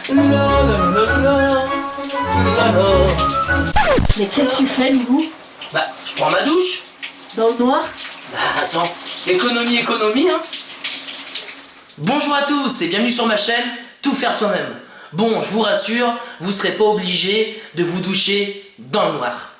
Mais qu'est-ce que tu fais, Lilou? Bah, je prends ma douche. Dans le noir? Bah, attends, économie, hein. Bonjour à tous et bienvenue sur ma chaîne Tout faire soi-même. Bon, je vous rassure, vous ne serez pas obligé de vous doucher dans le noir.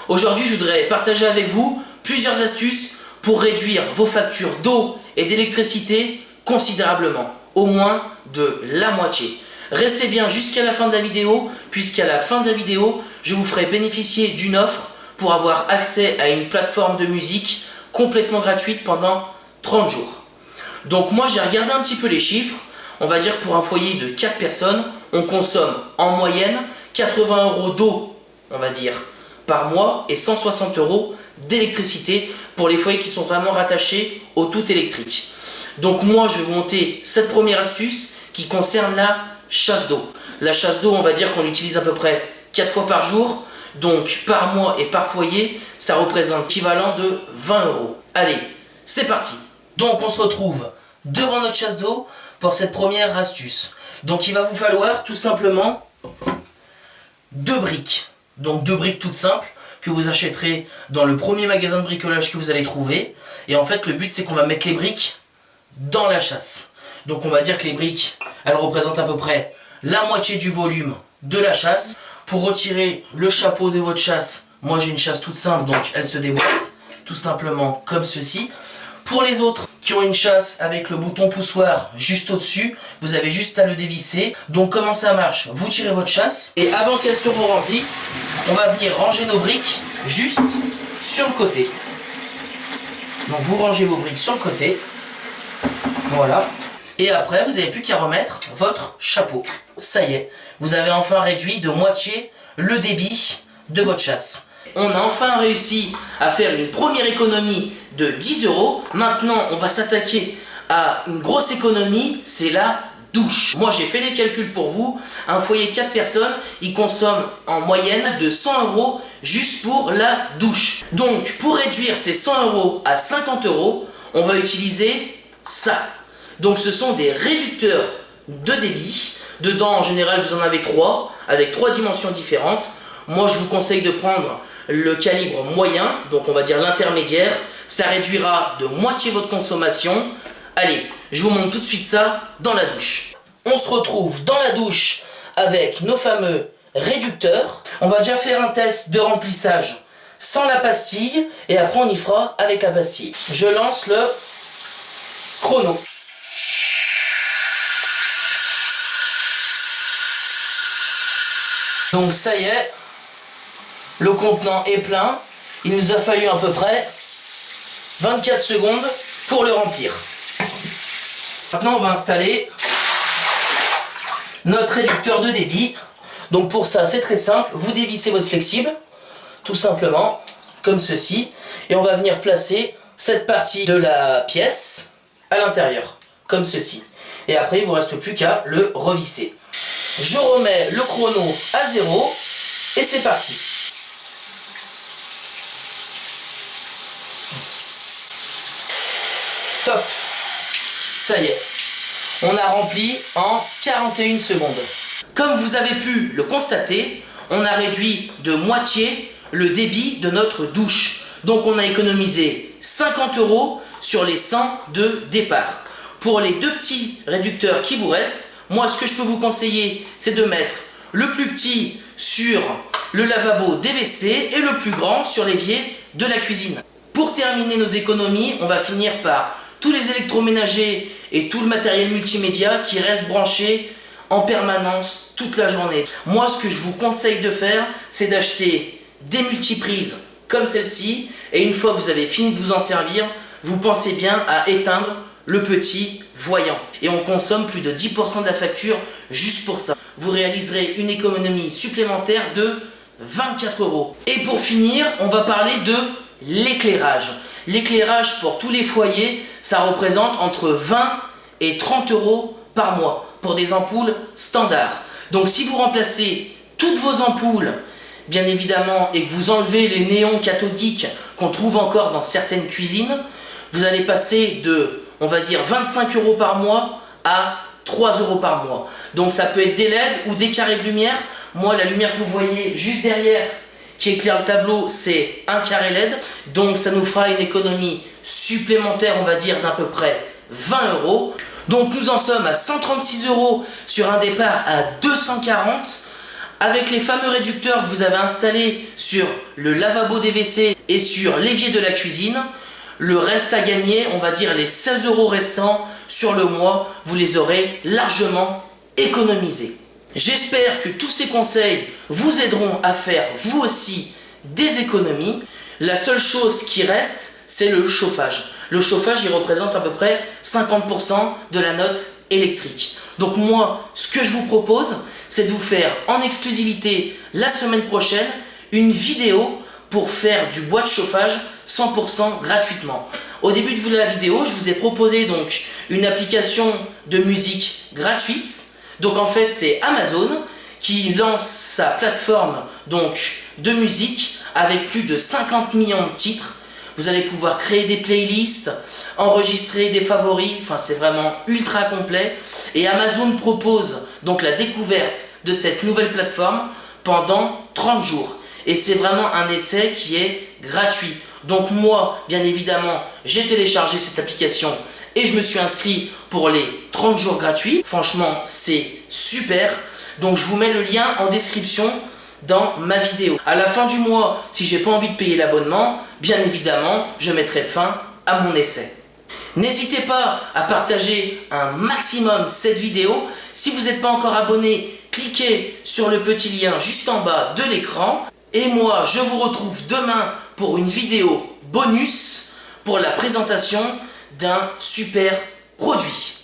Aujourd'hui, je voudrais partager avec vous plusieurs astuces pour réduire vos factures d'eau et d'électricité considérablement, au moins de la moitié. Restez bien jusqu'à la fin de la vidéo, puisqu'à la fin de la vidéo, je vous ferai bénéficier d'une offre pour avoir accès à une plateforme de musique complètement gratuite pendant 30 jours. Donc moi, j'ai regardé un petit peu les chiffres. On va dire pour un foyer de 4 personnes, on consomme en moyenne 80 € d'eau, on va dire, par mois et 160 € d'électricité pour les foyers qui sont vraiment rattachés au tout électrique. Donc moi, je vais vous monter cette première astuce qui concerne la chasse d'eau. La chasse d'eau, on va dire qu'on l'utilise à peu près 4 fois par jour. Donc par mois et par foyer, ça représente l'équivalent de 20 €. Allez, c'est parti. Donc on se retrouve devant notre chasse d'eau pour cette première astuce. Donc il va vous falloir tout simplement 2 briques. Donc 2 briques toutes simples que vous achèterez dans le premier magasin de bricolage que vous allez trouver. Et en fait le but c'est qu'on va mettre les briques dans la chasse. Donc on va dire que les briques, elles représentent à peu près la moitié du volume de la chasse. Pour retirer le chapeau de votre chasse, moi j'ai une chasse toute simple, donc elle se déboîte tout simplement comme ceci. Pour les autres qui ont une chasse avec le bouton poussoir juste au-dessus, vous avez juste à le dévisser. Donc comment ça marche? Vous tirez votre chasse et avant qu'elle se remplisse, on va venir ranger nos briques juste sur le côté. Donc vous rangez vos briques sur le côté. Voilà. Et après, vous n'avez plus qu'à remettre votre chapeau. Ça y est, vous avez enfin réduit de moitié le débit de votre chasse. On a enfin réussi à faire une première économie de 10 €. Maintenant, on va s'attaquer à une grosse économie, c'est la douche. Moi, j'ai fait les calculs pour vous. Un foyer de 4 personnes, il consomme en moyenne de 100 € juste pour la douche. Donc, pour réduire ces 100 € à 50 €, on va utiliser ça. Donc ce sont des réducteurs de débit. Dedans, en général, vous en avez 3, avec 3 dimensions différentes. Moi, je vous conseille de prendre le calibre moyen, donc on va dire l'intermédiaire. Ça réduira de moitié votre consommation. Allez, je vous montre tout de suite ça dans la douche. On se retrouve dans la douche avec nos fameux réducteurs. On va déjà faire un test de remplissage sans la pastille, et après on y fera avec la pastille. Je lance le chrono. Donc ça y est, le contenant est plein. Il nous a fallu à peu près 24 secondes pour le remplir. Maintenant on va installer notre réducteur de débit. Donc pour ça c'est très simple, vous dévissez votre flexible, tout simplement, comme ceci. Et on va venir placer cette partie de la pièce à l'intérieur, comme ceci. Et après il ne vous reste plus qu'à le revisser. Je remets le chrono à 0 et c'est parti. Top. Ça y est. On a rempli en 41 secondes. Comme vous avez pu le constater, on a réduit de moitié le débit de notre douche. Donc on a économisé 50 € sur les 100 de départ. Pour les 2 petits réducteurs qui vous restent, moi, ce que je peux vous conseiller, c'est de mettre le plus petit sur le lavabo des WC et le plus grand sur l'évier de la cuisine. Pour terminer nos économies, on va finir par tous les électroménagers et tout le matériel multimédia qui reste branché en permanence toute la journée. Moi, ce que je vous conseille de faire, c'est d'acheter des multiprises comme celle-ci et une fois que vous avez fini de vous en servir, vous pensez bien à éteindre le petit voyant. Et on consomme plus de 10% de la facture juste pour ça. Vous réaliserez une économie supplémentaire de 24 €. Et pour finir, on va parler de l'éclairage. L'éclairage pour tous les foyers, ça représente entre 20 et 30 € par mois pour des ampoules standards. Donc si vous remplacez toutes vos ampoules, bien évidemment, et que vous enlevez les néons cathodiques qu'on trouve encore dans certaines cuisines, vous allez passer de, on va dire, 25 € par mois à 3 € par mois. Donc ça peut être des LED ou des carrés de lumière. Moi, la lumière que vous voyez juste derrière qui éclaire le tableau, c'est un carré LED. Donc ça nous fera une économie supplémentaire, on va dire, d'à peu près 20 €. Donc nous en sommes à 136 € sur un départ à 240. Avec les fameux réducteurs que vous avez installés sur le lavabo des WC et sur l'évier de la cuisine, le reste à gagner, on va dire les 16 € restants sur le mois, vous les aurez largement économisés. J'espère que tous ces conseils vous aideront à faire vous aussi des économies. La seule chose qui reste, c'est le chauffage. Le chauffage, il représente à peu près 50% de la note électrique. Donc moi, ce que je vous propose, c'est de vous faire en exclusivité la semaine prochaine une vidéo pour faire du bois de chauffage 100% gratuitement. Au début de la vidéo, je vous ai proposé donc une application de musique gratuite. Donc en fait, c'est Amazon qui lance sa plateforme donc de musique avec plus de 50 millions de titres. Vous allez pouvoir créer des playlists, enregistrer des favoris, enfin c'est vraiment ultra complet. Et Amazon propose donc la découverte de cette nouvelle plateforme pendant 30 jours. Et c'est vraiment un essai qui est gratuit. Donc moi, bien évidemment, j'ai téléchargé cette application et je me suis inscrit pour les 30 jours gratuits. Franchement, c'est super. Donc je vous mets le lien en description dans ma vidéo. À la fin du mois, si j'ai pas envie de payer l'abonnement, bien évidemment, je mettrai fin à mon essai. N'hésitez pas à partager un maximum cette vidéo. Si vous n'êtes pas encore abonné, cliquez sur le petit lien juste en bas de l'écran. Et moi, je vous retrouve demain pour une vidéo bonus pour la présentation d'un super produit.